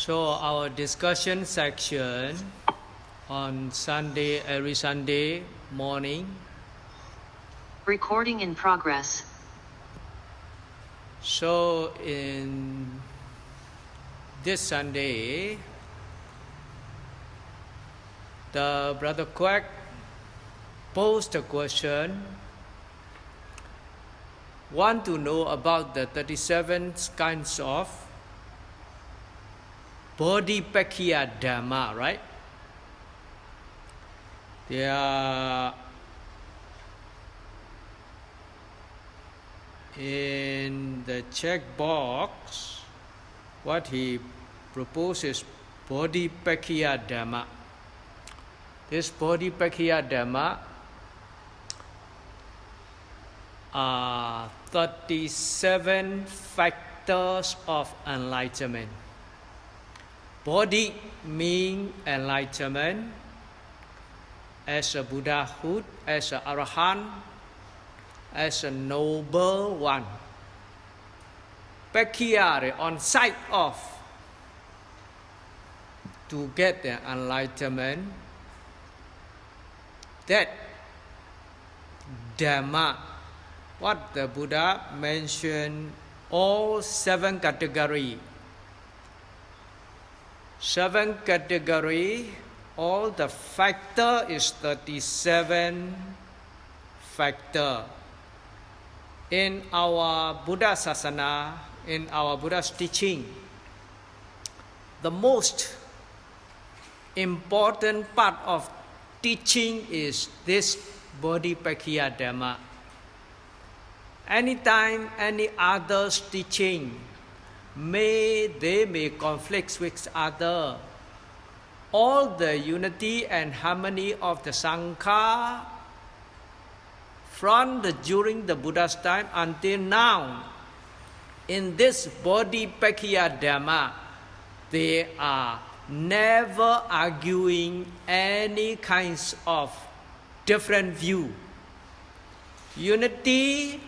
So our discussion section on Sunday, every Sunday morning. Recording in progress. So in this Sunday, the Brother Quack posed a question, want to know about the 37 kinds of Bodhipakkhiyā Dhammā, right? They are in the checkbox. What he proposes, Bodhipakkhiyā Dhammā. This Bodhipakkhiyā Dhammā are 37 factors of enlightenment. Bodhi means enlightenment, as a Buddhahood, as an Arahant, as a noble one. Pakkhiyā, on side of, to get the enlightenment, that Dhammā, what the Buddha mentioned, all 7 categories. 7 categories, all the factor is 37 factor. In our Buddha Sasana, in our Buddha's teaching, the most important part of teaching is this Bodhipakkhiyā Dhammā. Anytime any other's teaching they may conflict with other, all the unity and harmony of the Sangha during the Buddha's time until now, in this Bodhipakkhiyā Dhammā, they are never arguing any kinds of different view. Unity,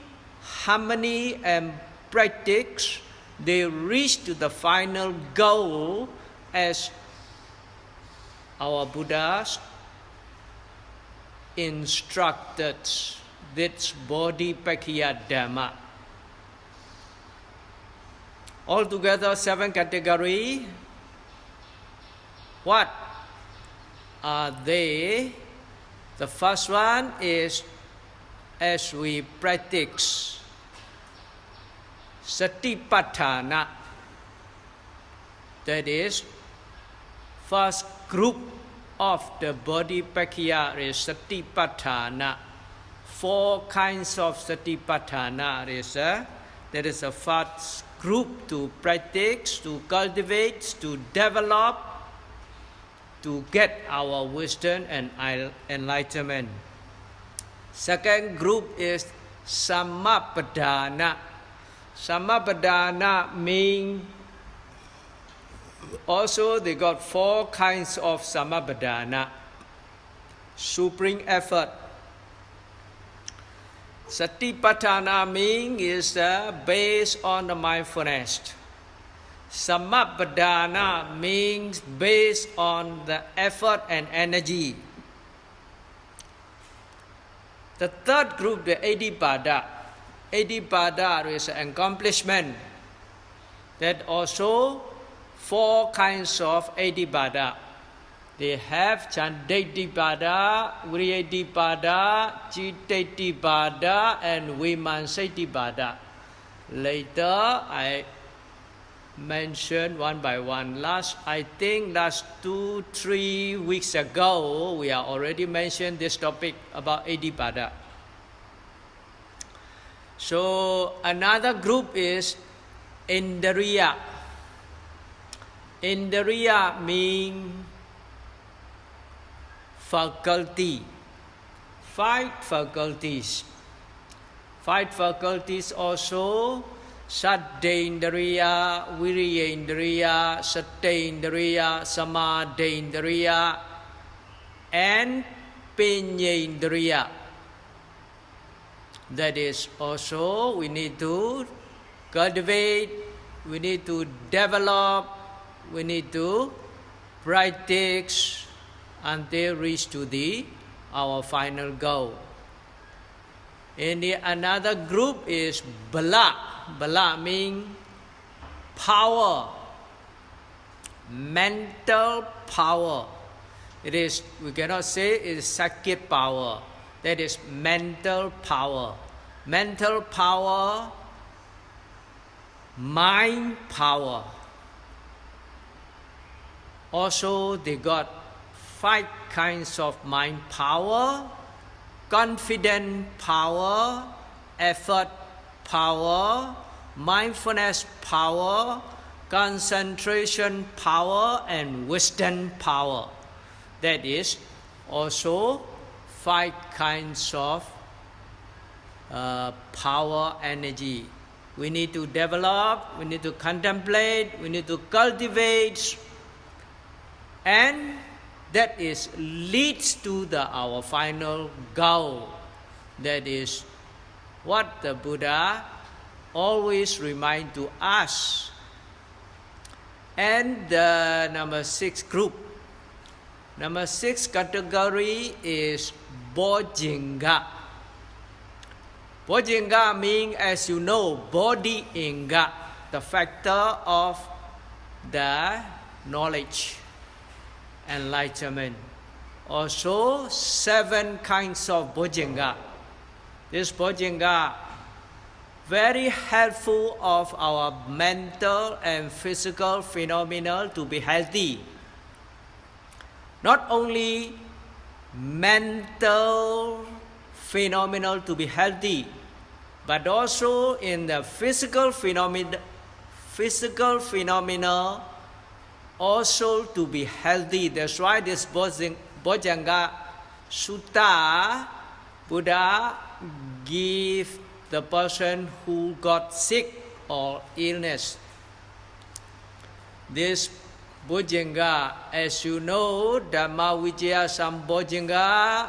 harmony and practice, they reach to the final goal as our Buddhas instructed, this Bodhipakkhiyā Dhammā. Altogether 7 categories. What are they? The first one is as we practice Satipatthana. That is, first group of the Bodhipakkhiyā is Satipatthana. 4 kinds of Satipatthana that is the first group to practice, to cultivate, to develop, to get our wisdom and enlightenment. Second group is Sammapadana. Sammapadana means also they got 4 kinds of Sammapadana. Supreme effort. Satipatthana means is based on the mindfulness. Sammapadana means based on the effort and energy. The third group, the Adhipada. Adhipada is an accomplishment. That also 4 kinds of Adhipada. They have Candadhipada, Viriyadhipada, Cittadhipada and Vimansathipada. Later I mention one by one. I think last 2-3 weeks ago we are already mentioned this topic about Adhipada. So another group is Indriya. Indriya means faculty. 5 faculties. 5 faculties also: Saddhendriya, Viriyendriya, Sattendriya, Samadhendriya and Peññendriya. That is also we need to cultivate, we need to develop, we need to practice until reach to our final goal. And another group is Bala. Bala means power, mental power. It is, we cannot say it is psychic power. That is mental power. Mental power, mind power. Also, they got 5 kinds of mind power: confident power, effort power, mindfulness power, concentration power, and wisdom power. That is also 5 kinds of power energy. We need to develop, we need to contemplate, we need to cultivate, and that is leads to our final goal. That is what the Buddha always remind to us. And the number 6 group, number 6 category is Bodhipakkhiyā. Bodhipakkhiyā means, as you know, body inga, the factor of the knowledge, enlightenment. Also 7 kinds of Bodhipakkhiyā. This Bodhipakkhiyā very helpful of our mental and physical phenomena to be healthy. Not only mental phenomena to be healthy, but also in the physical phenomena also to be healthy. That's why this Bodhipakkhiyā Sutta, Buddha give the person who got sick or illness. This Bodhipakkhiyā, as you know, Dhammā Vicaya Sambodhipakkhiyā,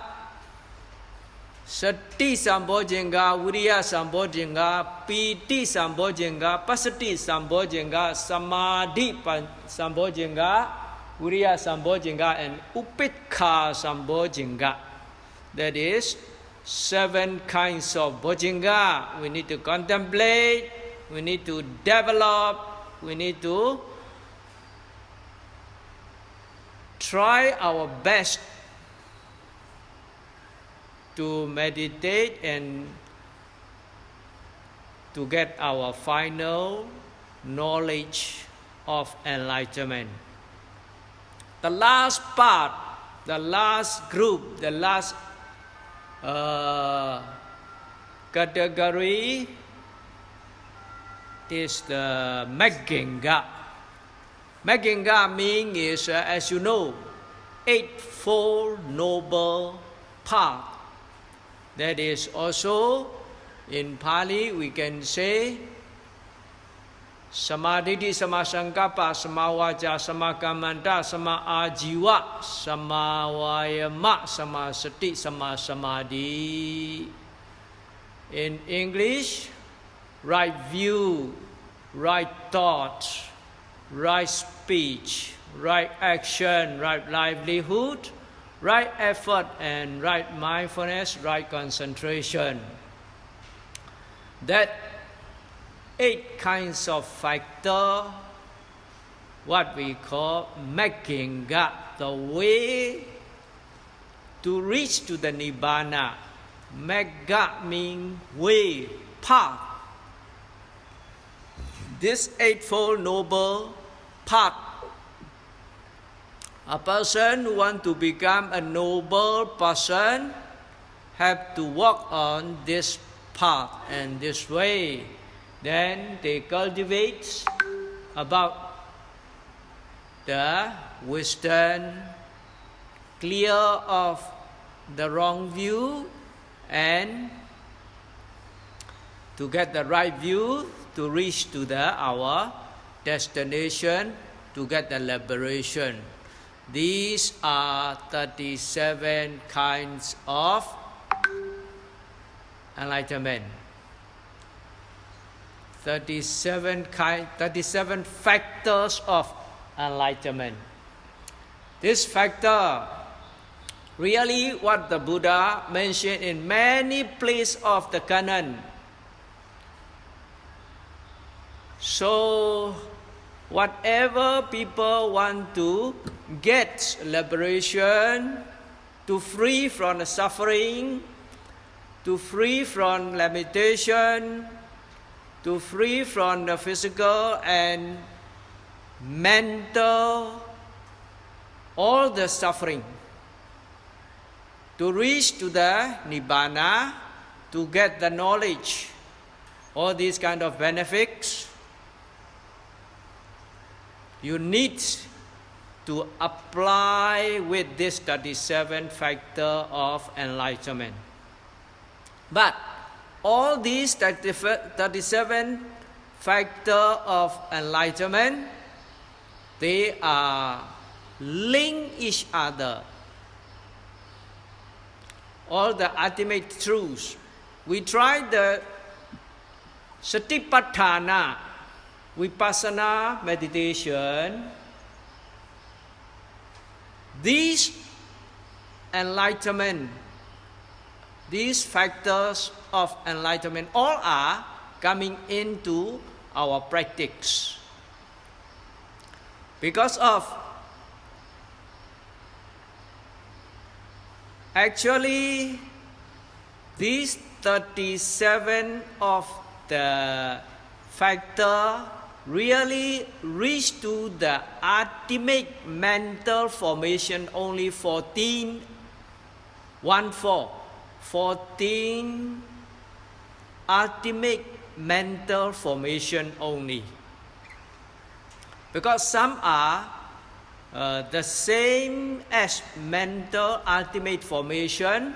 Sati Sambodhipakkhiyā, Viriya Sambodhipakkhiyā, Piti Sambodhipakkhiyā, Pasati Sambodhipakkhiyā, Samadhi Sambodhipakkhiyā, Viriya Sambodhipakkhiyā, and Upekkha Sambodhipakkhiyā. That is 7 kinds of Bodhipakkhiyā. We need to contemplate, we need to develop, we need to try our best to meditate and to get our final knowledge of enlightenment. The last part, the last group, the last category is the Magginga. Magginga means is, as you know, 8-fold noble path. That is also in Pali we can say Samadhi, Samasankappa, Samavaca, Samakamanta, Sama Ajiva, Samavayama, Samasati, Samasamadhi. In English, right view, right thought, right speech, right action, right livelihood, right effort, and right mindfulness, right concentration. That 8 kinds of factor, what we call Magginga, the way to reach to the Nibbana. Magga means way, path. This 8-fold noble path, a person who wants to become a noble person have to walk on this path and this way. Then they cultivate about the wisdom, clear of the wrong view, and to get the right view to reach to our destination, to get the liberation. These are 37 kinds of enlightenment. 37 factors of enlightenment. This factor, really what the Buddha mentioned in many places of the canon. So, whatever people want to get liberation, to free from the suffering, to free from limitation, to free from the physical and mental, all the suffering, to reach to the Nibbana, to get the knowledge, all these kind of benefits, you need to apply with this 37 factor of enlightenment. But all these 37 factor of enlightenment, they are link each other. All the ultimate truths. We tried the Satipatthana, Vipassana meditation. These enlightenment, these factors of enlightenment, all are coming into our practice. Because of actually these 37 of the factor really reach to the ultimate mental formation only 14 ultimate mental formation only. Because some are the same as mental ultimate formation,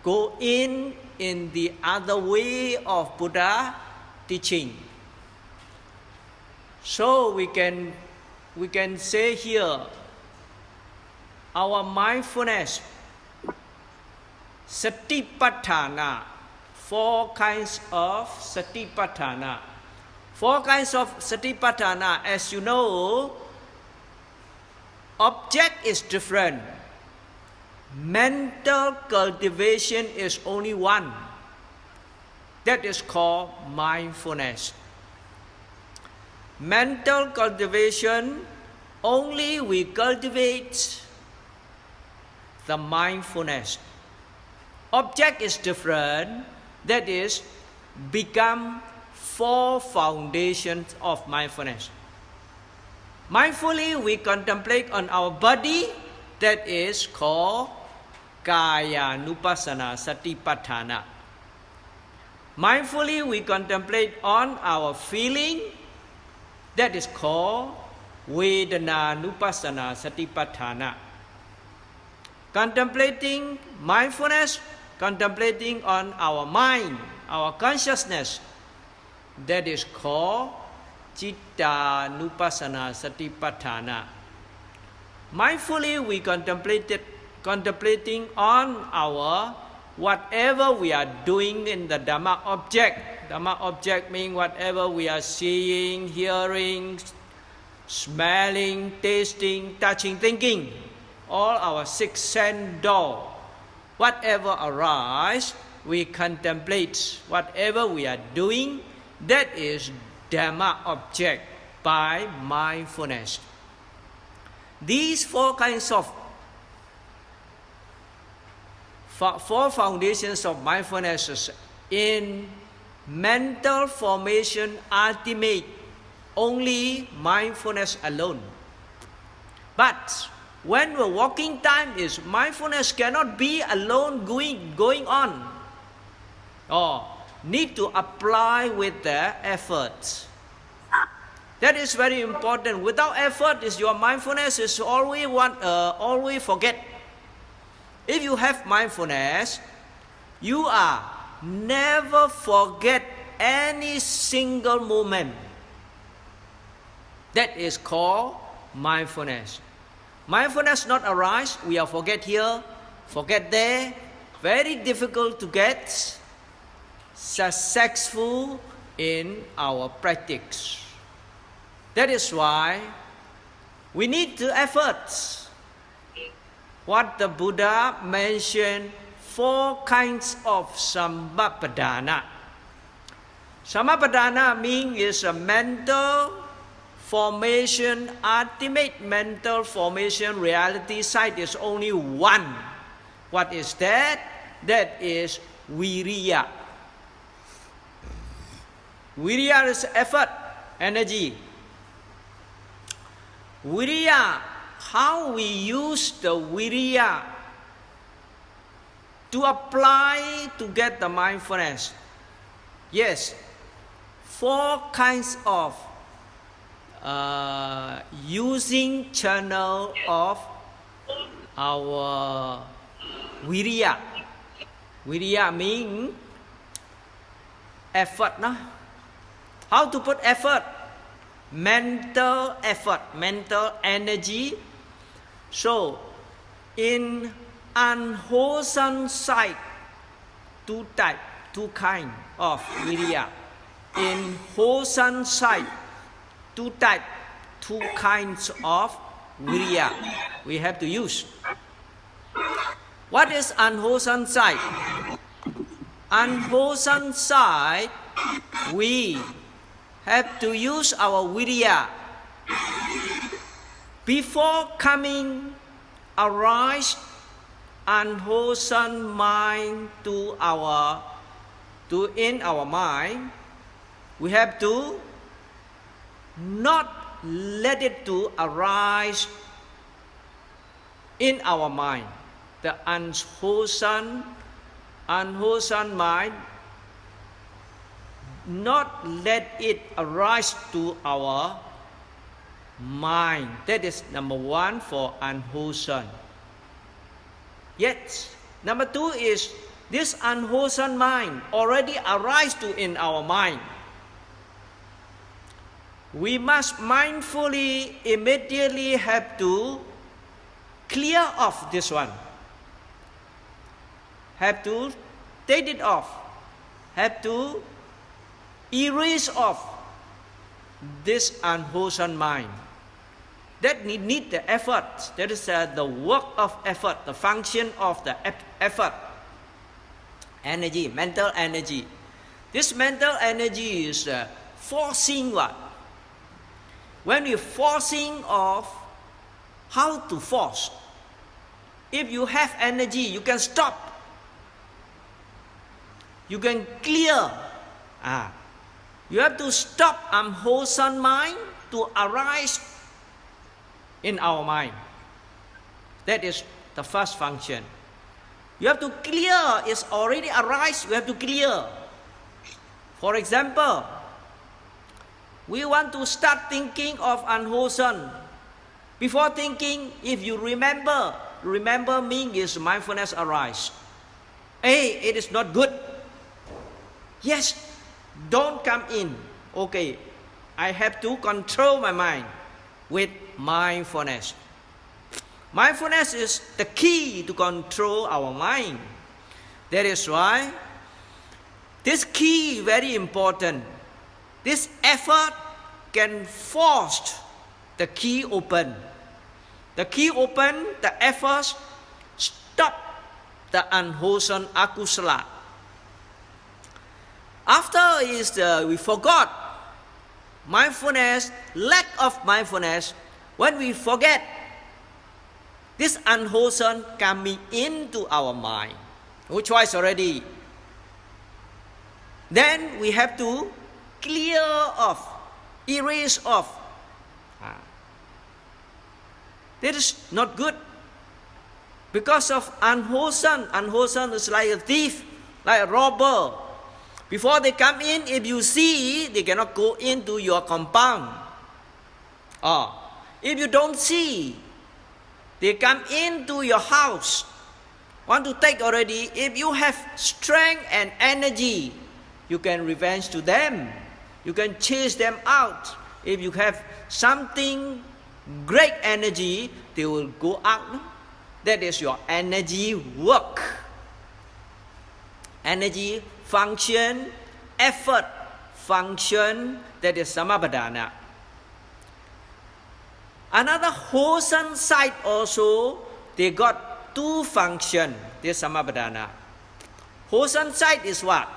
go in the other way of Buddha teaching. So we can say here, our mindfulness, Satipatthana, 4 kinds of Satipatthana. 4 kinds of Satipatthana, as you know, object is different. Mental cultivation is only one. That is called mindfulness. Mental cultivation, only we cultivate the mindfulness. Object is different, that is, become 4 foundations of mindfulness. Mindfully we contemplate on our body, that is called Kaya-nupassana Satipatthana. Mindfully we contemplate on our feeling, that is called Vedana-nupassana Satipatthana. Contemplating mindfulness, contemplating on our mind, our consciousness, that is called Citta-nupassana Satipatthana. Mindfully we contemplating on our whatever we are doing in the Dhammā object. Dhammā object means whatever we are seeing, hearing, smelling, tasting, touching, thinking. All our 6 sense door. Whatever arises, we contemplate. Whatever we are doing, that is Dhammā object by mindfulness. These 4 kinds of 4 foundations of mindfulness in mental formation ultimate, only mindfulness alone. But when the walking time is, mindfulness cannot be alone going on. Need to apply with the effort. That is very important. Without effort, your mindfulness is always forget. If you have mindfulness, you are never forget any single moment. That is called mindfulness. Mindfulness not arise, we are forget here, forget there. Very difficult to get successful in our practice. That is why We need to effort. What the Buddha mentioned, 4 kinds of Sammapadana. Sammapadana means is a mental formation, ultimate mental formation, reality sight is only one. What is that? That is Viriya. Viriya is effort, energy. Viriya, how we use the Viriya to apply to get the mindfulness. Yes, 4 kinds of using channel of our Viriya. Viriya means effort. No? How to put effort? Mental effort, mental energy. So, in unwholesome sight, 2 kinds of Viriya. In wholesome sight, 2 kinds of Viriya we have to use. What is unwholesome sight? Unwholesome sight, we have to use our Viriya before coming arise unwholesome mind in our mind. We have to not let it to arise in our mind. The unwholesome mind, not let it arise to our mind. That is number 1 for unwholesome. Yet, number 2 is this unwholesome mind already arise to in our mind. We must mindfully, immediately have to clear off this one. Have to take it off. Have to erase off this unwholesome mind. That need the effort. That is the work of effort, the function of the effort. Energy, mental energy. This mental energy is forcing what? When you're forcing off, how to force? If you have energy, you can stop. You can clear. You have to stop unwholesome mind to arise in our mind. That is the first function. You have to clear. It's already arise. You have to clear. For example, we want to start thinking of unwholesome. Before thinking, if you remember means is mindfulness arise. Hey, it is not good. Yes, don't come in. Okay, I have to control my mind with mindfulness. Mindfulness is the key to control our mind. That is why this key is very important. This effort can force the key open. The key open, the effort stop the unwholesome akusala. After we forgot mindfulness, lack of mindfulness, when we forget, this unwholesome coming into our mind. No choice already. Then we have to clear off, erase off. That is not good. Because of unwholesome. Unwholesome is like a thief, like a robber. Before they come in, if you see, they cannot go into your compound. If you don't see, they come into your house. Want to take already, if you have strength and energy, you can revenge to them. You can chase them out. If you have something great energy, they will go out. That is your energy work. Energy function, effort function, that is Sammapadana. Another wholesome side also, they got two functions, this Samabadana. Wholesome side is what?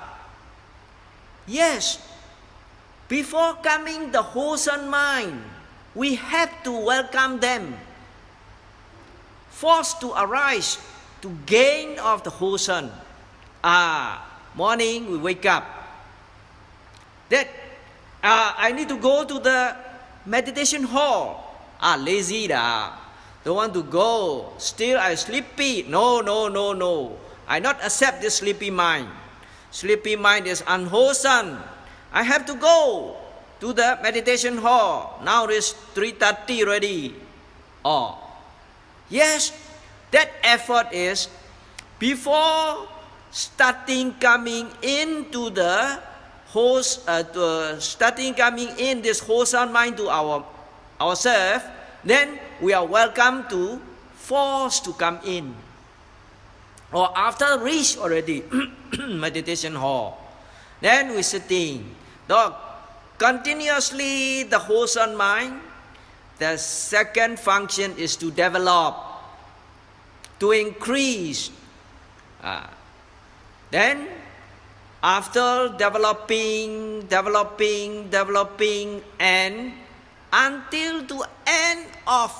Yes, before coming the wholesome mind, we have to welcome them, forced to arise to gain of the wholesome. Morning we wake up. That I need to go to the meditation hall. Lazy da. Don't want to go. Still I sleepy. No. I not accept this sleepy mind. Sleepy mind is unwholesome. I have to go to the meditation hall. Now it's 3:30 already. Yes, that effort is before starting coming into the coming in this wholesome mind to ourselves, then we are welcome to force to come in. Or after reach already meditation hall, then we sitting. Continuously the wholesome mind. The second function is to develop, to increase. Then after developing, and until to end of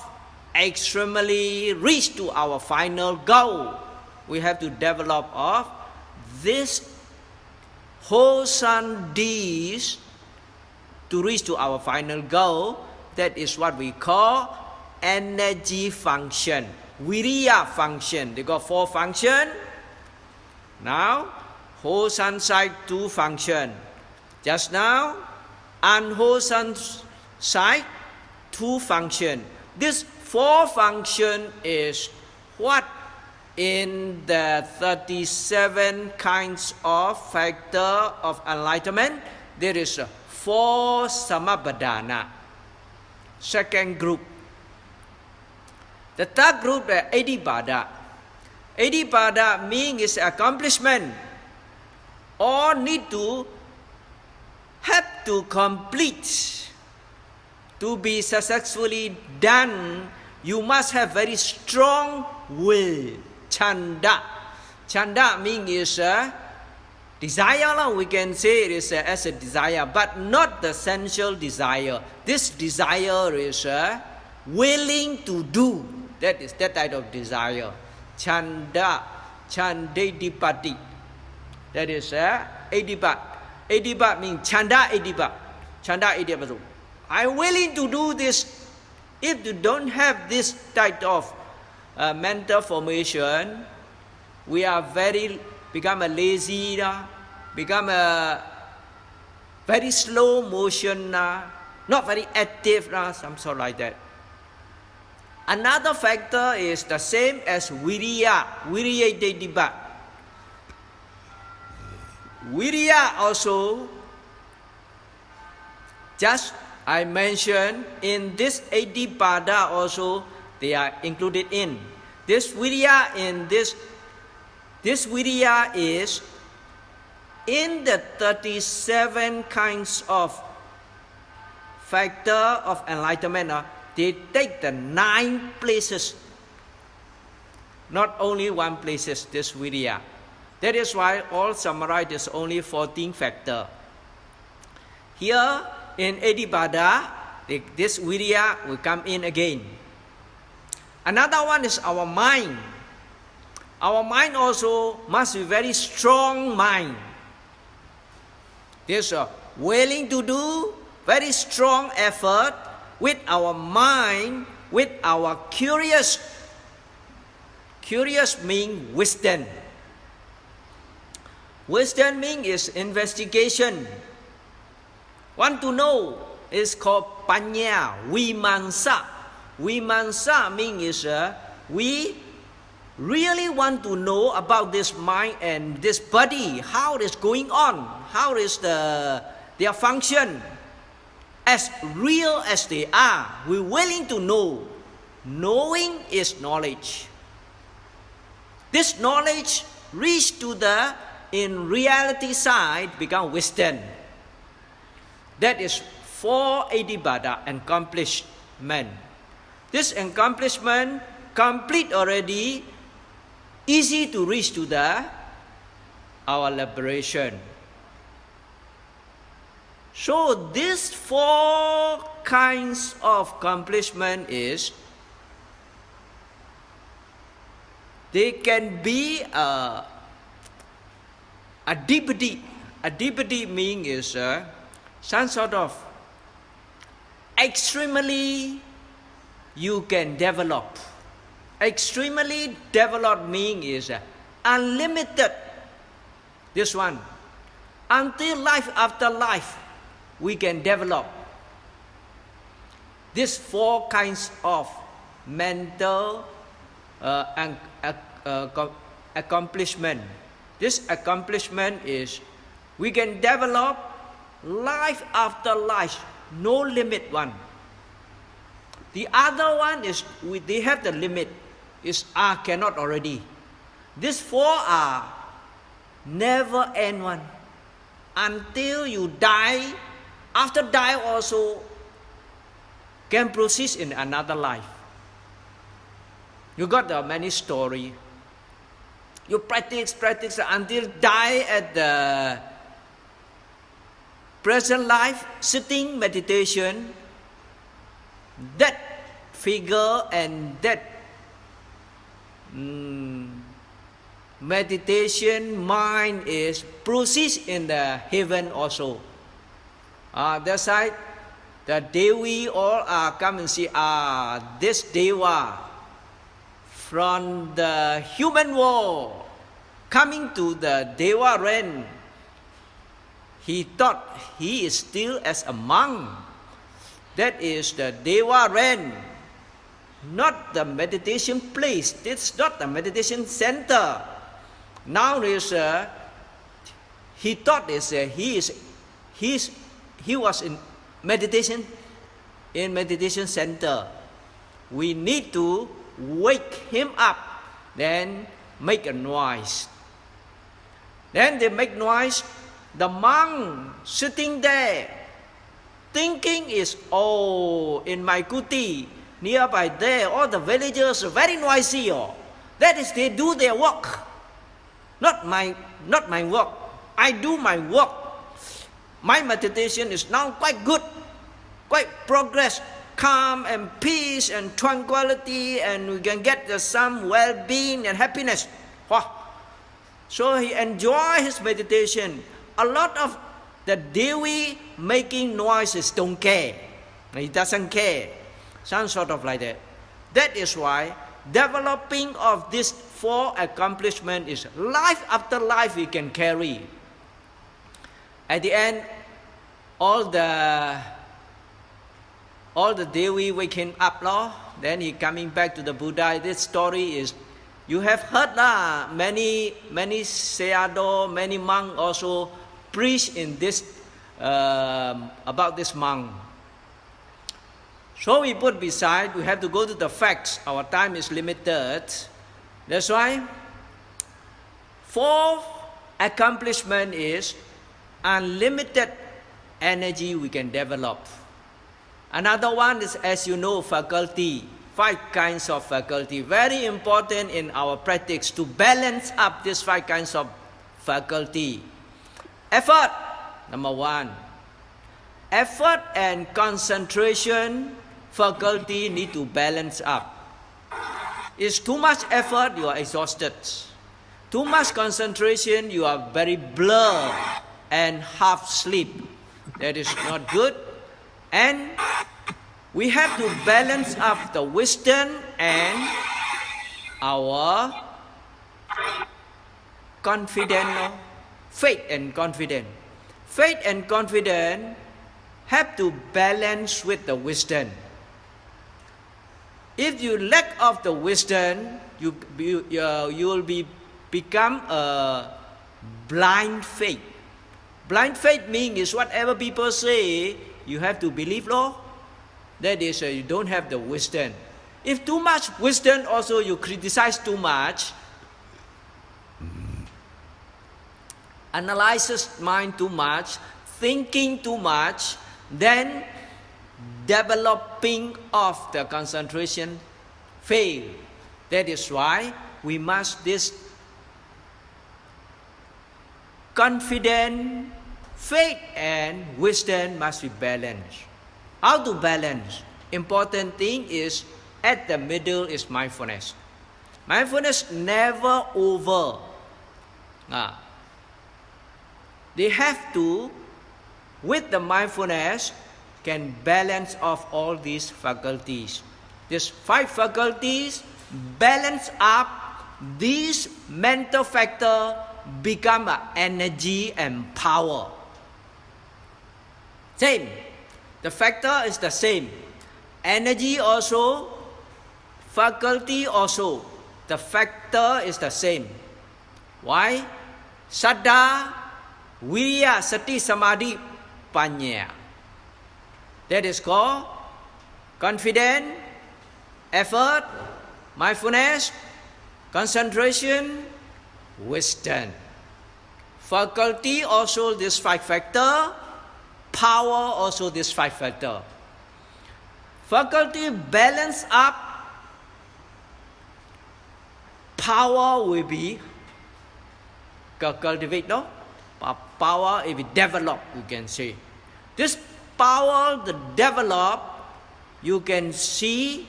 extremely reach to our final goal, we have to develop of this wholesome deeds to reach to our final goal. That is what we call energy function, viriya function. They got 4 functions. Now, wholesome side 2 function. Just now, unwholesome side 2 function. This 4 function is what in the 37 kinds of factor of enlightenment, there is 4 samabadana. Second group. The third group is Adibada. Adibada means is accomplishment. All need to have to complete. To be successfully done, you must have very strong will. Chanda. Chanda means is desire. We can say it is as a desire, but not the sensual desire. This desire is willing to do. That is that type of desire. Chanda, Chandedipati. That is Adipat. Adipat means Chanda Adipat. Chanda Adipat. I'm willing to do this. If you don't have this type of mental formation, we are become a lazy, become a very slow motion, not very active, some sort like that. Another factor is the same as viriya, dedibha. Viriya also, just I mentioned in this Adipada also, they are included in. This viriya is in the 37 kinds of factor of enlightenment. They take the 9 places, not only 1 places, this viriya. That is why all summarized is only 14 factor. Here in Adibada, this viriya will come in again. Another one is our mind. Our mind also must be very strong mind. There's a willing to do very strong effort with our mind, with our curious. Curious means wisdom. Wisdom means is investigation. Want to know is called panya, vimansa. Vimansa means is we really want to know about this mind and this body, how it is going on, how is their function. As real as they are, we're willing to know. Knowing is knowledge. This knowledge reach to the in reality side become wisdom. That is 4 Adibada accomplishment. This accomplishment complete already, easy to reach to our liberation. So these 4 kinds of accomplishment is, they can be a adipati. Adipati means is some sort of extremely you can develop. Extremely developed means is unlimited. This one, until life after life, we can develop. These 4 kinds of mental accomplishment. This accomplishment is, we can develop life after life, no limit one. The other one is, they have the limit, is cannot already. These 4 are never end one. Until you die, after die also can proceed in another life. You got many story. You practice until die at the present life, sitting meditation, that figure and that meditation mind is proceeds in the heaven also. That side, the Devi all come and see, this Deva from the human world coming to the Deva realm. He thought he is still as a monk. That is the Deva realm, not the meditation place. It's not the meditation center. Now is he thought is he was in meditation center. We need to wake him up, then make a noise. Then they make noise. The monk sitting there, thinking is, in my kuti, nearby there, all the villagers are very noisy. That is, they do their work. Not my work. I do my work. My meditation is now quite good, quite progress, calm and peace and tranquility, and we can get some well-being and happiness. So he enjoy his meditation. A lot of the Devi making noises don't care. He doesn't care. Some sort of like that. That is why developing of these 4 accomplishments is life after life we can carry. At the end, all the Devi waking up, then he coming back to the Buddha. This story is, you have heard many Sayādaw, many monks also preach in this about this monk. So we put beside, we have to go to the facts. Our time is limited. That's why 4 accomplishment is unlimited energy we can develop. Another one is, as you know, faculty. 5 kinds of faculty. Very important in our practice to balance up these 5 kinds of faculty. Effort, number 1. Effort and concentration faculty need to balance up. It's too much effort, you are exhausted. Too much concentration, you are very blurred and half sleep. That is not good. And we have to balance up the wisdom and our confidence, faith and confidence. Faith and confidence have to balance with the wisdom. If you lack of the wisdom, you will become a blind faith. Blind faith means whatever people say, you have to believe, That is, you don't have the wisdom. If too much wisdom, also you criticize too much, analyzes mind too much, thinking too much, then developing of the concentration fail. That is why we must this confidence, faith and wisdom must be balanced. How to balance? Important thing is at the middle is mindfulness. Mindfulness never over. They have to, with the mindfulness, can balance off all these faculties. These 5 faculties balance up, these mental factor become energy and power. Same. The factor is the same. Energy also, faculty also. The factor is the same. Why? Saddha, Viriya, Sati, Samadhi, Panya. That is called confidence, effort, mindfulness, concentration, wisdom. Faculty also this 5 factor, power also this 5 factor. Faculty balance up, power will be cultivate, no? Power will be developed, you can say. This power, the develop, you can see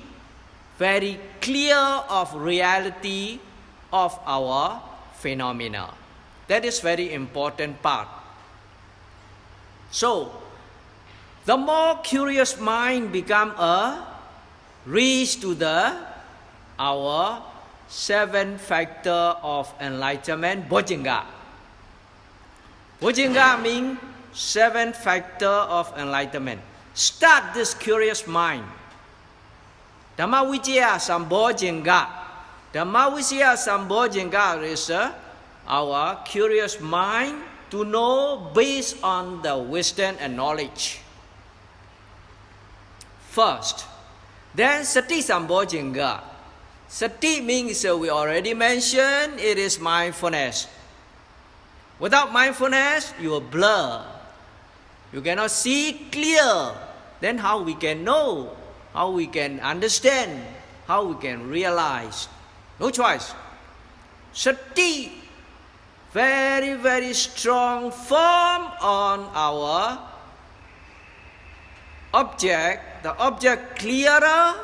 very clear of reality of our phenomena. That is very important part. So, the more curious mind become reach to our 7 factor of enlightenment, Bodhipakkhiyā. Bodhipakkhiyā means 7 factor of enlightenment. Start this curious mind. Dhammā Vicaya Sambodhipakkhiyā. Dhammā Vicaya Sambodhipakkhiyā is our curious mind to know based on the wisdom and knowledge. First, then Sati Sambodhipakkhiyā. Sati means we already mentioned it is mindfulness. Without mindfulness, you are blur. You cannot see clear. Then how we can know? How we can understand? How we can realize? No choice. Sati, very, very strong, firm on our object. The object clearer,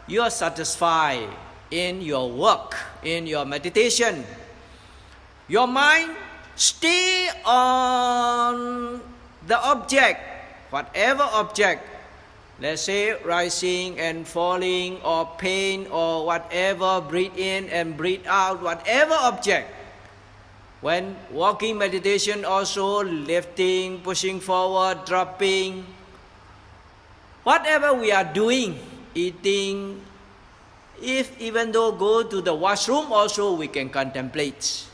you are satisfied in your work, in your meditation. Your mind stay on the object, whatever object, let's say rising and falling or pain or whatever, breathe in and breathe out, whatever object. When walking meditation also, lifting, pushing forward, dropping, whatever we are doing, eating, if even though go to the washroom also we can contemplate.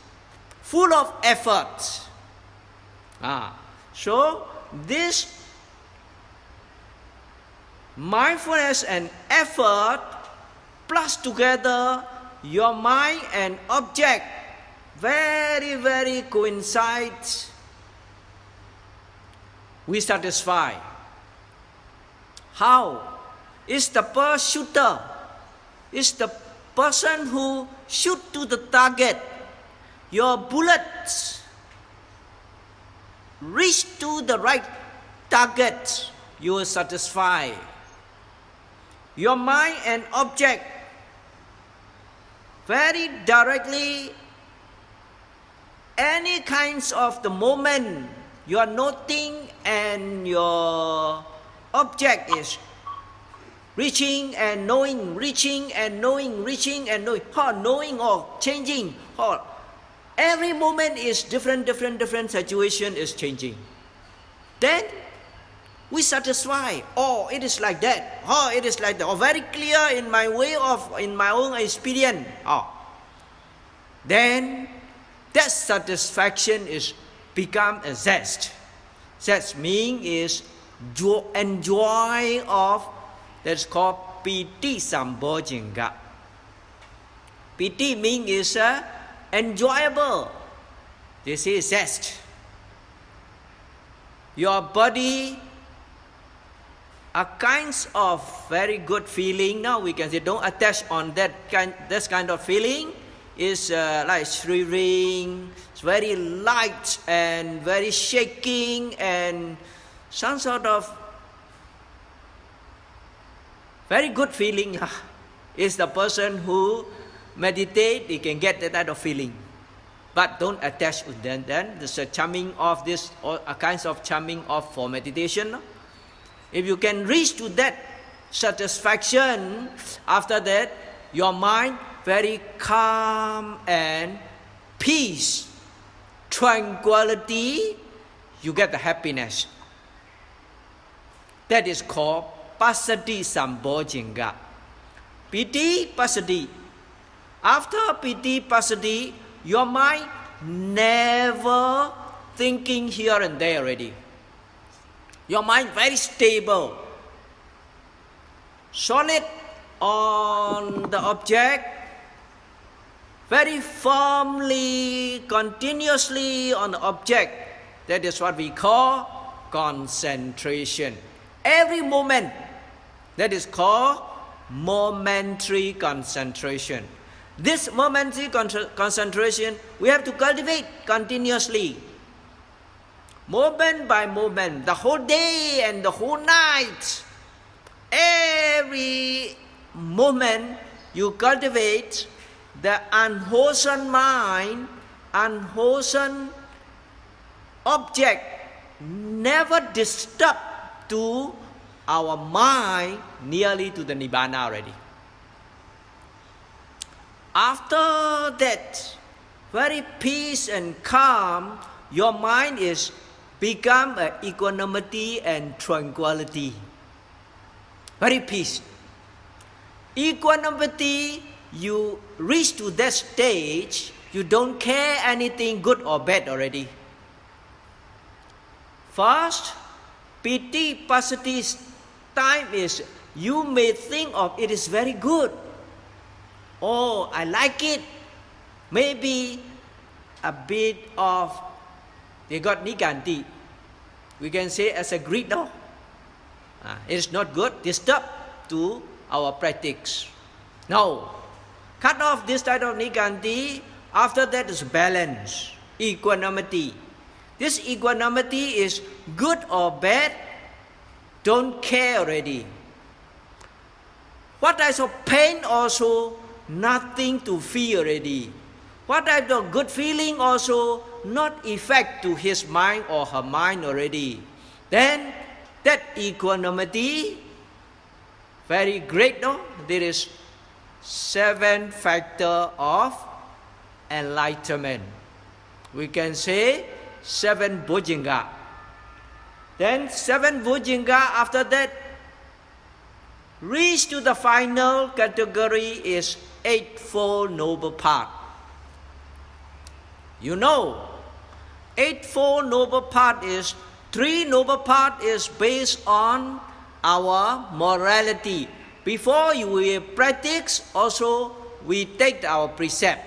Full of effort. So this mindfulness and effort plus together your mind and object very, very coincides. We satisfy. How? Is the shooter, is the person who shoot to the target. Your bullets reach to the right target, you will satisfy. Your mind and object very directly, any kinds of the moment you are noting and your object is reaching and knowing, reaching and knowing, reaching and knowing, knowing or changing, every moment is different situation is changing. Then we satisfy. It is like that. It is like that. Very clear in my way of, in my own experience. Then that satisfaction is become a zest. Zest means is enjoy of, that's called piti sambodhipakkhiyā. Piti means is enjoyable. This is zest. Your body a kinds of very good feeling. Now we can say don't attach on this kind of feeling. Is like shivering, it's very light and very shaking and some sort of very good feeling. Is the person who meditate, he can get that type of feeling. But don't attach with them. Then there's a charming of this, or a kinds of charming of for meditation. If you can reach to that satisfaction, after that, your mind very calm and peace, tranquility, you get the happiness. That is called Passaddhi Sambojjhanga. Piti Passaddhi. After Piti Passaddhi, your mind never thinking here and there already. Your mind very stable, solid on the object, very firmly, continuously on the object. That is what we call concentration. Every moment, that is called momentary concentration. This momentary concentration, we have to cultivate continuously. Moment by moment, the whole day and the whole night. Every moment you cultivate the unwholesome mind, unwholesome object, never disturb to our mind nearly to the Nibbana already. After that, very peace and calm, your mind is become equanimity and tranquility. Very peace. Equanimity, you reach to that stage, you don't care anything good or bad already. First, Piti Passaddhi's time is, you may think of it is very good. Oh, I like it. Maybe a bit of, they got Niganti. We can say as a greed, no? It is not good, disturb to our practice. No. Cut off this type of Niganti, after that is balance, equanimity. This equanimity is good or bad, don't care already. What type of pain also, nothing to feel already. What type of good feeling also, not effect to his mind or her mind already. Then that equanimity, very great, no? There is 7 factor of enlightenment. We can say 7 Bodhipakkhiyā. Then 7 Bodhipakkhiyā, after that, reach to the final category is Eightfold Noble Path. You know, Eightfold Noble Path is, 3 Noble Path is based on our morality. Before we practice, also we take our precept.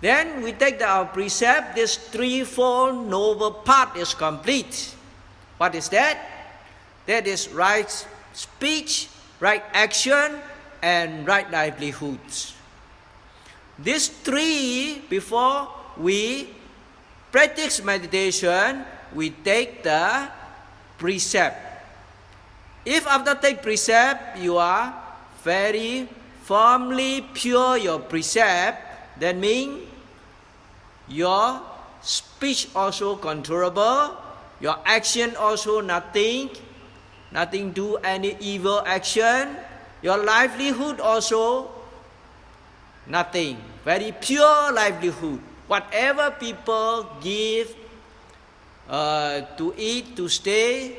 Then we take our precept, this 3-fold Noble Path is complete. What is that? That is right speech, right action, and right livelihoods. These 3, before we practice meditation, we take the precept. If after take precept, you are very firmly pure your precept, that means your speech also controllable, your action also nothing do any evil action, your livelihood also nothing, very pure livelihood. Whatever people give to eat, to stay,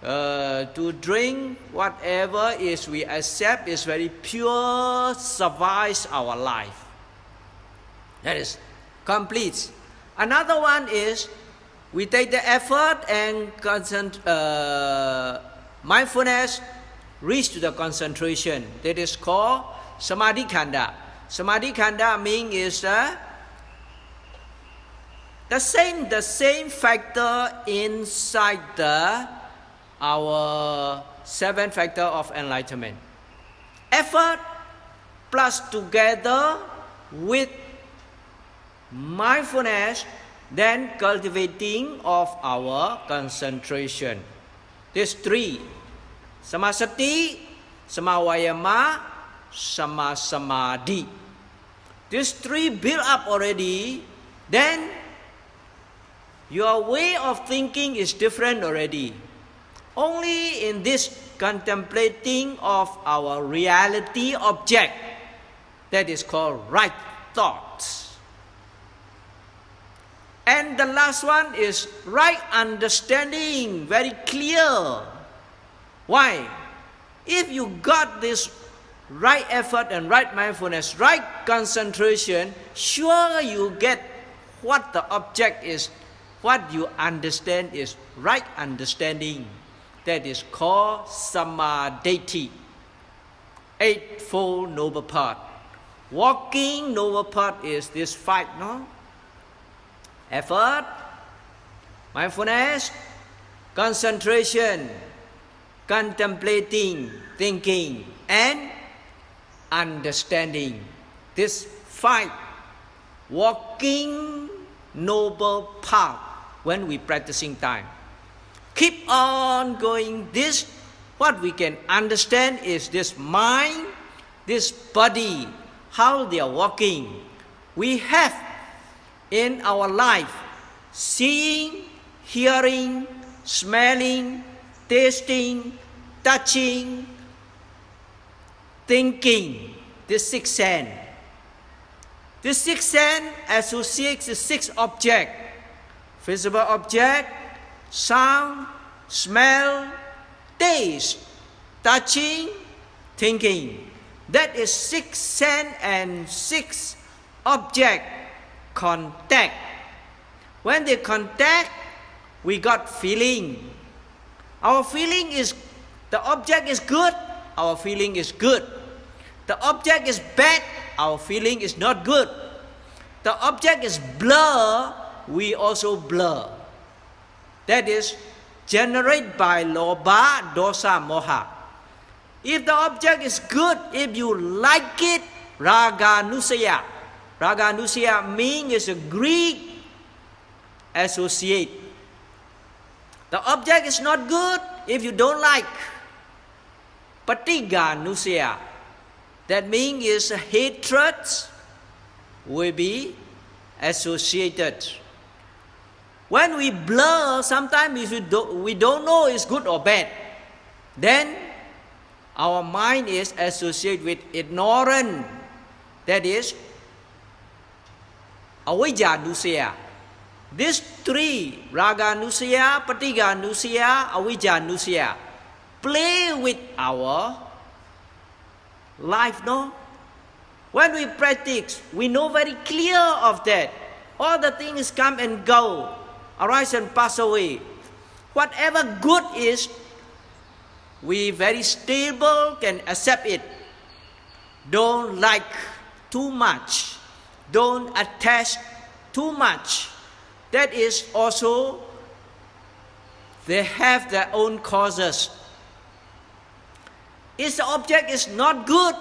to drink, whatever is we accept is very pure, survives our life. That is complete. Another one is we take the effort and mindfulness, reach to the concentration. That is called Samadhi Khanda. Samadhi Khanda means is the same factor inside our seven factors of enlightenment. Effort plus together with mindfulness, then cultivating of our concentration. These three, samasati, samavayama, samasamadhi. These three build up already, then your way of thinking is different already. Only in this contemplating of our reality object, that is called right thoughts. And the last one is right understanding, very clear. Why? If you got this right effort and right mindfulness, right concentration, sure you get what the object is, what you understand is right understanding. That is called samadhi. Eightfold noble path. Walking noble path is this five, no? Effort, mindfulness, concentration, contemplating, thinking, and understanding. This five walking noble path when we practicing time. Keep on going. This, what we can understand is this mind, this body, how they are walking. We have in our life seeing, hearing, smelling, tasting, touching, thinking, this sixth sense. This sixth sense associates the six objects: visible object, sound, smell, taste, touching, thinking. That is six sense and six object contact. When they contact, we got feeling. Our feeling is, the object is good, our feeling is good. The object is bad, our feeling is not good. The object is blur, we also blur. That is generated by lobha, dosa, moha. If the object is good, if you like it, raga nusaya. Raga nusaya means is a Greek associate. The object is not good if you don't like. Patiga nusaya. That means is hatred will be associated. When we blur, sometimes if we don't know it's good or bad, then our mind is associated with ignorance. That is avijja nusaya. These three, raga nusaya, patiga nusaya, avijja nusaya, play with our life, no? When we practice, we know very clear of that. All the things come and go, arise and pass away. Whatever good is, we very stable can accept it. Don't like too much. Don't attach too much. That is also, they have their own causes. If the object is not good,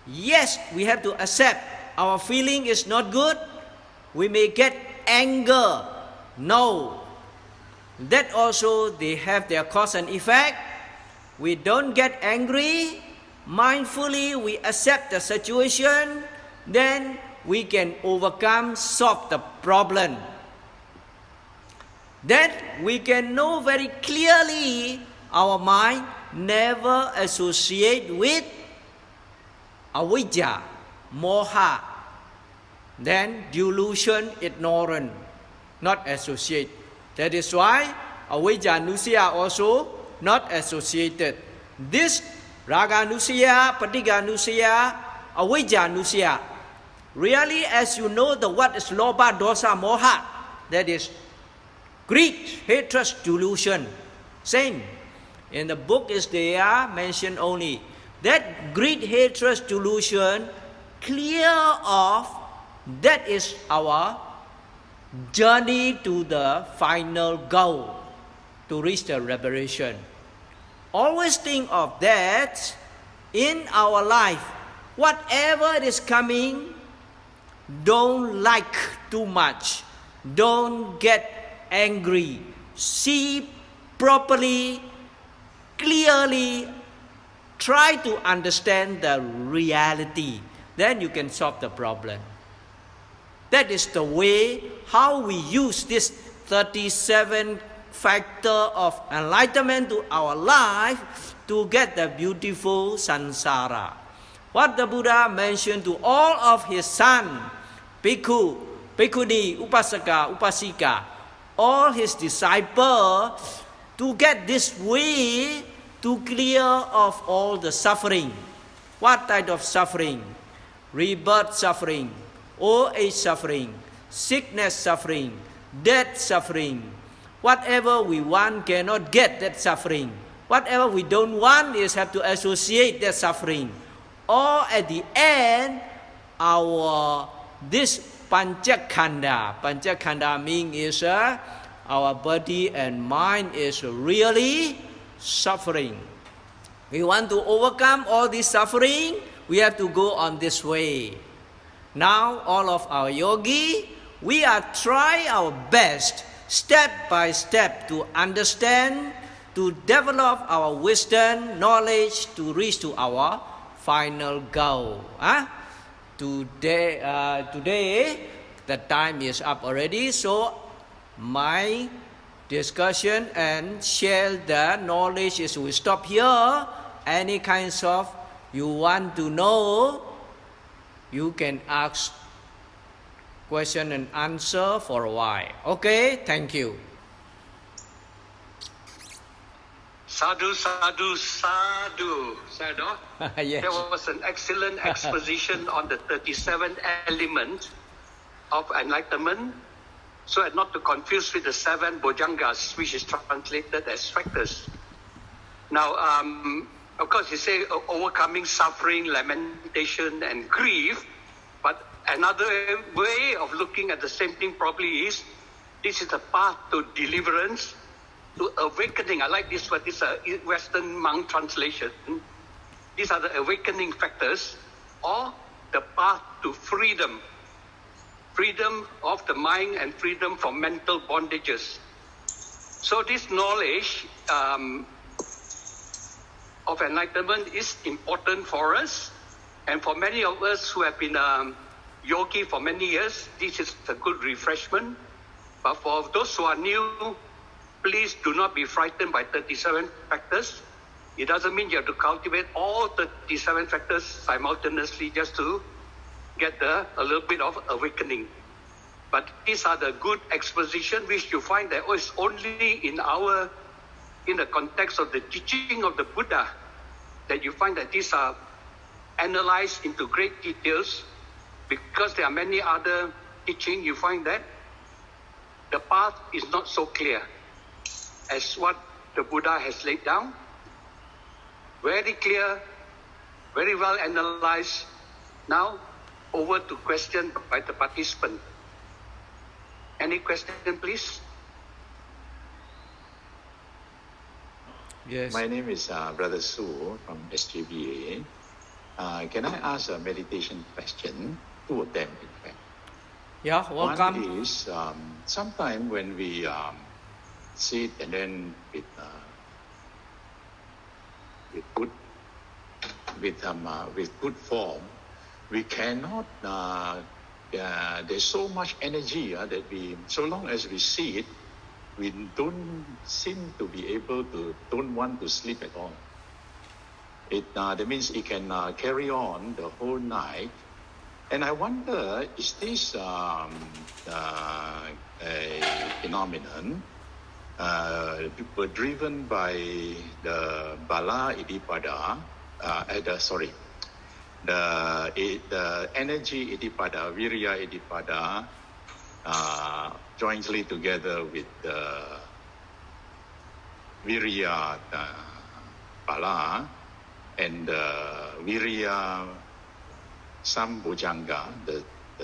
yes, we have to accept. Our feeling is not good. We may get anger. No. That also, they have their cause and effect. We don't get angry. Mindfully, we accept the situation. Then we can overcome, solve the problem. Then we can know very clearly our mind never associate with avijja, moha, then delusion, ignorance, not associate. That is why avijja nusaya also not associated. This raga nusaya, patiga nusaya, avijja nusaya. Really, as you know, the what is lobha, dosa, moha, that is greed, hatred, delusion. Same. In the book is there mentioned only that greed, hatred, delusion, clear of, that is our journey to the final goal. to reach the liberation. Always think of that in our life. Whatever is coming, don't like too much. Don't get angry. See properly, clearly. Try to understand the reality. Then you can solve the problem. That is the way how we use this 37 factor of enlightenment to our life to get the beautiful samsara. What the Buddha mentioned to all of his sons, bhikkhu, bhikkhuni, upasaka, upasika, all his disciples, to get this way to clear of all the suffering. What type of suffering? Rebirth suffering, old age suffering, sickness suffering, death suffering. Whatever we want cannot get that suffering. Whatever we don't want is have to associate that suffering. Or at the end, this Panchakhanda means is our body and mind is really suffering. We want to overcome all this suffering, we have to go on this way. Now, all of our yogi, we are trying our best, step by step, to understand, to develop our wisdom, knowledge, to reach to our final goal. Today, the time is up already, so my discussion and share the knowledge is we stop here. Any kinds of you want to know, you can ask question and answer for a while. Okay, thank you. Sadhu, sadhu, sadhu. Sayadaw? Yes. There was an excellent exposition on the 37 elements of enlightenment, so as not to confuse with the 7 bojjhangas, which is translated as factors. Now, of course, you say overcoming suffering, lamentation, and grief, but another way of looking at the same thing probably is, this is the path to deliverance, to awakening. I like this word, this Western monk translation. These are the awakening factors, or the path to freedom. Freedom of the mind and freedom from mental bondages. So this knowledge of enlightenment is important for us, and for many of us who have been yogi for many years, this is a good refreshment. But for those who are new, please do not be frightened by 37 factors. It doesn't mean you have to cultivate all 37 factors simultaneously just to get a little bit of awakening. But these are the good exposition which you find that is only in the context of the teaching of the Buddha that you find that these are analyzed into great details. Because there are many other teaching, you find that the path is not so clear as what the Buddha has laid down. Very clear, very well analyzed. Now, over to question by the participant. Any question, please? Yes. My name is Brother Su from SJBA. Can I ask a meditation question? 2 of them, in fact. Yeah, welcome. One is, sometimes when we sit and then with good form, we cannot. There's so much energy that so long as we see it, we don't seem to be able to. Don't want to sleep at all. That means it can carry on the whole night. And I wonder, is this a phenomenon driven by the Bala Iddhipada, the energy Iddhipada, Virya Iddhipada, jointly together with the Virya Bala and Virya Sambojjhanga, the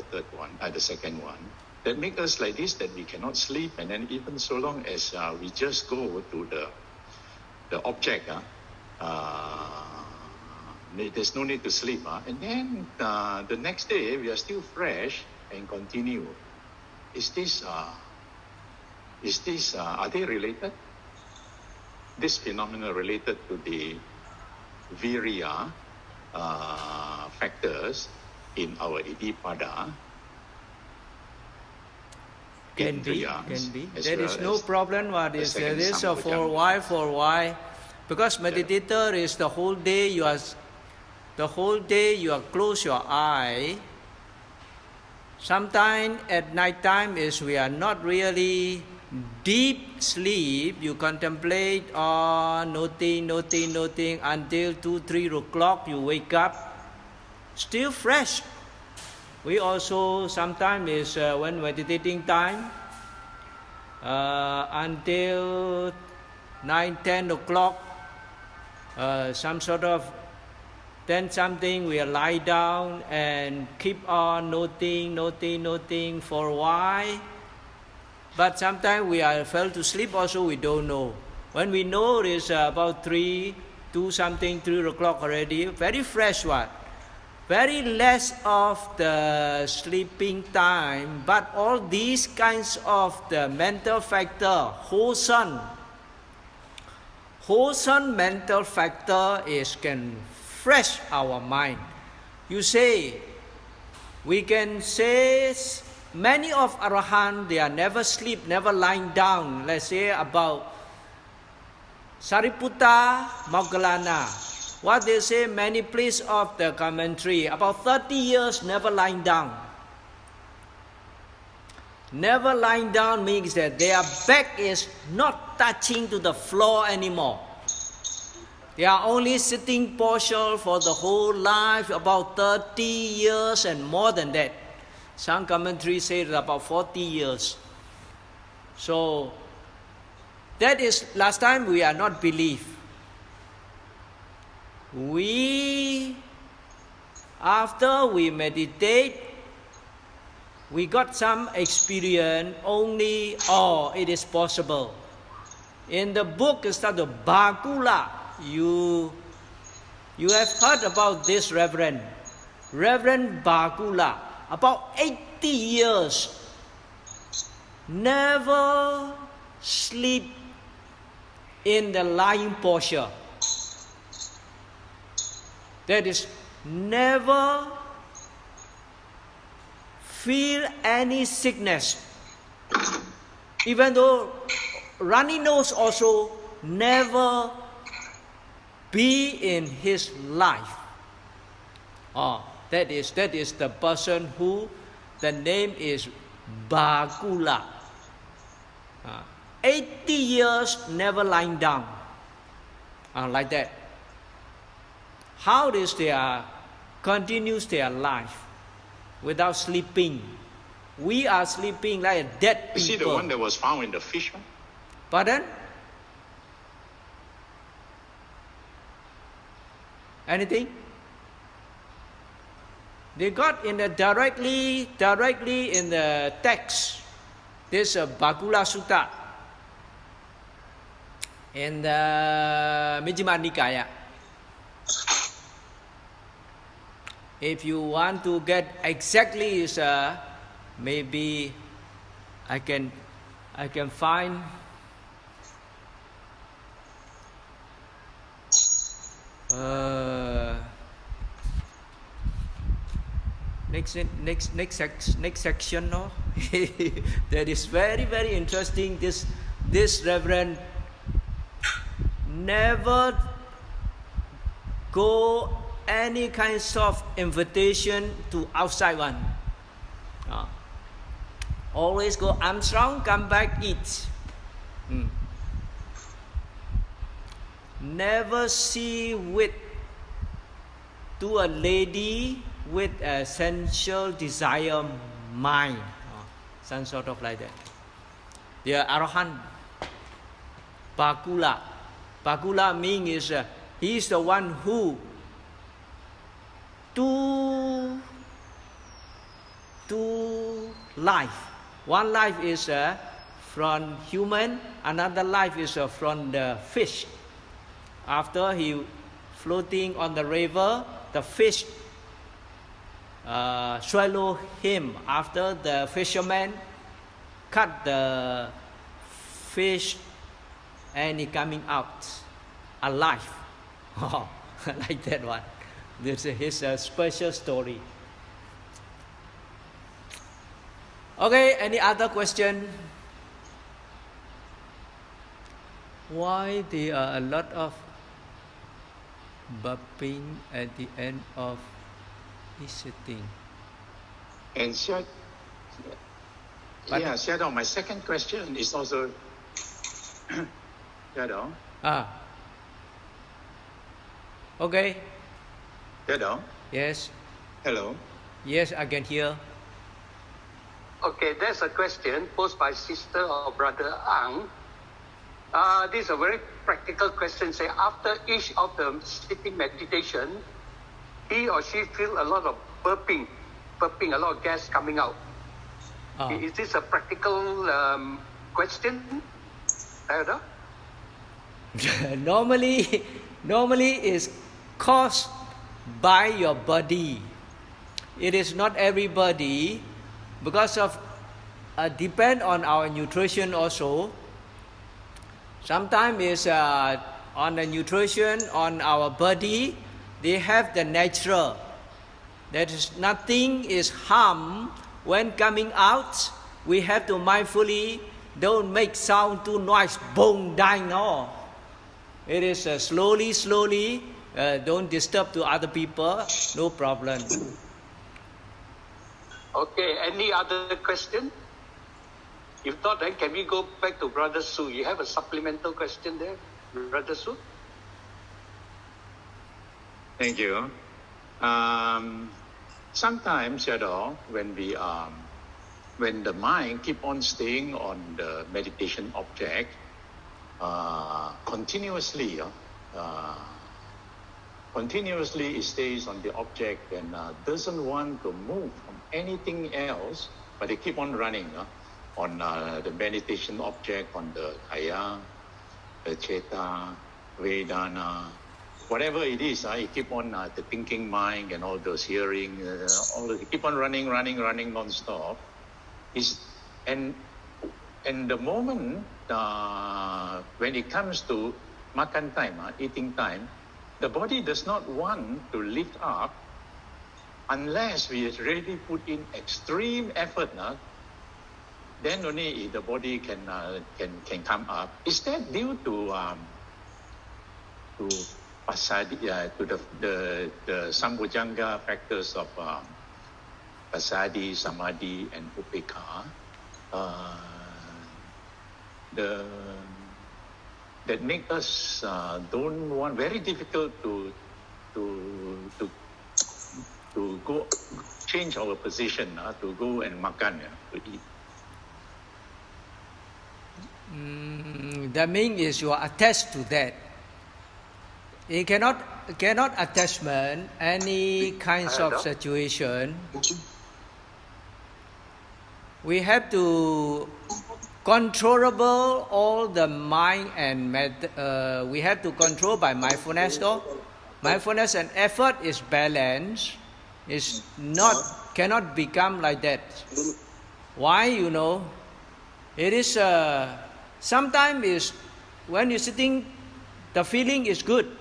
third one, the second one. that make us like this, that we cannot sleep, and then even so long as we just go to the object, there's no need to sleep, and then the next day we are still fresh and continue. Is this are they related? This phenomenon related to the virya factors in our iddhipada. Can be. There is no problem what is there is for why. Because meditator is the whole day you are close your eye. Sometimes at night time is we are not really deep sleep. You contemplate on noting until 2-3 o'clock you wake up still fresh. We also sometimes is when meditating time until 9-10 o'clock some sort of 10 something we lie down and keep on noting for a while. But sometimes we fell to sleep also, we don't know. When we know it is about 3 o'clock already, very fresh one. Very less of the sleeping time, but all these kinds of the mental factor, wholesome mental factor can fresh our mind. You say, we can say many of Arahant, they are never sleep, never lying down. Let's say about Sariputta Moggallana. What they say, many place of the commentary, about 30 years never lying down. Never lying down means that their back is not touching to the floor anymore. They are only sitting posture for the whole life, about 30 years and more than that. Some commentaries say about 40 years. So, that is, last time we are not believe. After we meditate, we got some experience only, it is possible. In the book, it's titled Bhakula. You have heard about this Reverend Bhakula. About 80 years, never sleep in the lying posture. That is, never feel any sickness. Even though runny nose also never be in his life. That is the person who the name is Bhakula. 80 years never lying down. Like that. How is continues their life without sleeping? We are sleeping like dead people. Is he the one that was found in the fish? Pardon? Anything? They got in the directly in the text. This Bhakula Sutta in the Majjhima Nikaya. If you want to get exactly, maybe I can find. Next section, no? That is very, very interesting. This Reverend never go any kinds of invitation to outside one. Always go Armstrong, come back, eat. Never see with to a lady with a sensual desire mind. Some sort of like that. They are Arahant. Bhakula. Bhakula means he is the one who to life One life is from human, another life is from the fish. After he floating on the river, the fish swallow him. After the fisherman cut the fish and he coming out alive. Like that one. This is his special story. Okay, any other question? Why there are a lot of burping at the end of sitting? And Sayādaw, my second question is also Sayādaw. Okay. Sayādaw. Yes. Hello. Yes, I can hear. Okay, there's a question posed by sister or brother Ang. This is a very practical question. Say, after each of the sitting meditation, he or she feel a lot of burping, a lot of gas coming out. Is this a practical question? Normally is caused by your body. It is not everybody, because of depend on our nutrition also. Sometimes is on the nutrition on our body. They have the natural. That is nothing is harm when coming out. We have to mindfully don't make sound too noise. Boom, dying no. It is slowly. Don't disturb to other people. No problem. Okay. Any other question? If not, then can we go back to Brother Su? You have a supplemental question there, Brother Su? Thank you. Sometimes, Sayādaw, when the mind keep on staying on the meditation object continuously, it stays on the object and doesn't want to move from anything else, but they keep on running on the meditation object, on the kaya, the ceta, vedana, whatever it is, it keep on the thinking mind and all those hearing, all those, keep on running non-stop. And the moment when it comes to makan time, eating time, the body does not want to lift up unless we really put in extreme effort. Then only the body can come up. Is that due to pasadi, to the sambojjhanga factors of pasadi, samadhi, and upekkha? That make us don't want, very difficult to go change our position, to go and makan, to eat. That means you are attached to that. It cannot attachment any kinds of situation. We have to controllable all the mind and we have to control by mindfulness. Though mindfulness and effort is balanced. It's not cannot become like that. Why? It is sometimes is when you're sitting, the feeling is good.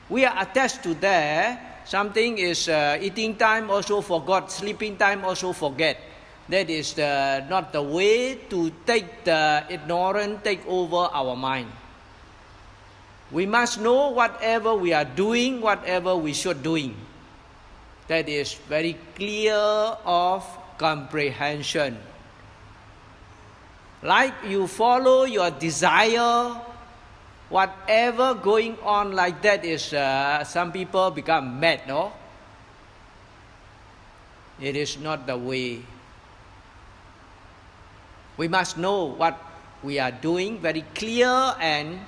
We are attached to that. Something is eating time also forgot, sleeping time also forget. That is not the way to take the ignorance take over our mind. We must know whatever we are doing, whatever we should doing. That is very clear of comprehension. Like you follow your desire, whatever going on like that is, some people become mad, no? It is not the way. We must know what we are doing, very clear and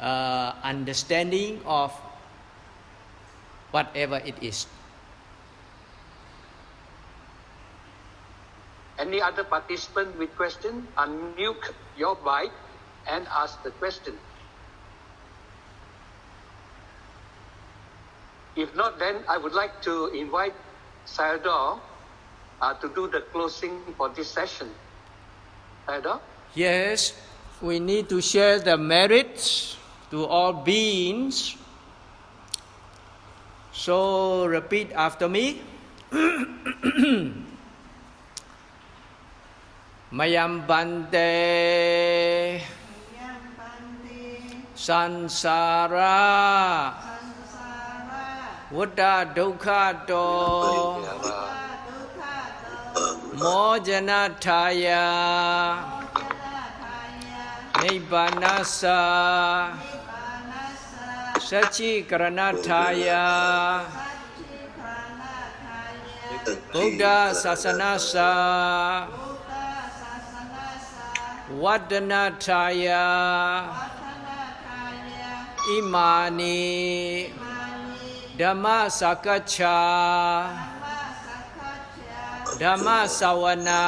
understanding of whatever it is. Any other participant with question, unmute your mic and ask the question. If not, then I would like to invite Sayādaw to do the closing for this session. Sayādaw? Yes, we need to share the merits to all beings. So repeat after me. Mayam bante sansara Vutta dukkha to mojana thaya nibbanasa sachi karanathaya Buddha sasanasa Vadanathaya Imani Dhammā sakacca Dhammā sawana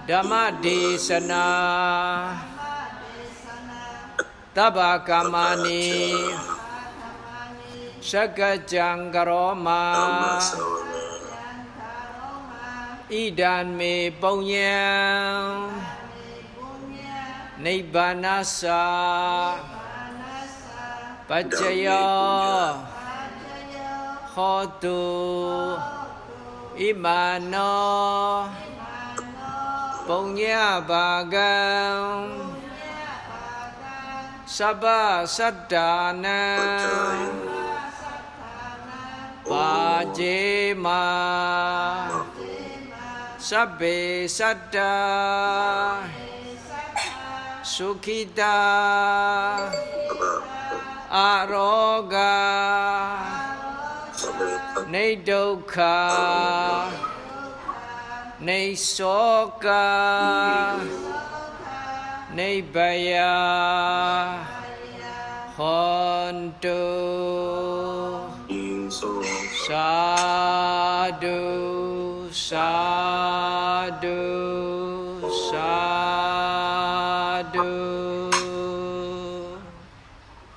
Dhammā desana Tabba kamani Sakajjang karoma Idan me punyam Nibbanasa Paccayo Hotu Imano Punya bagam Sabba saddana Pajema Sabbe saddha Sukhita Aroga Nidokha Nisoka Nibaya Hontu Sadhu Sadhu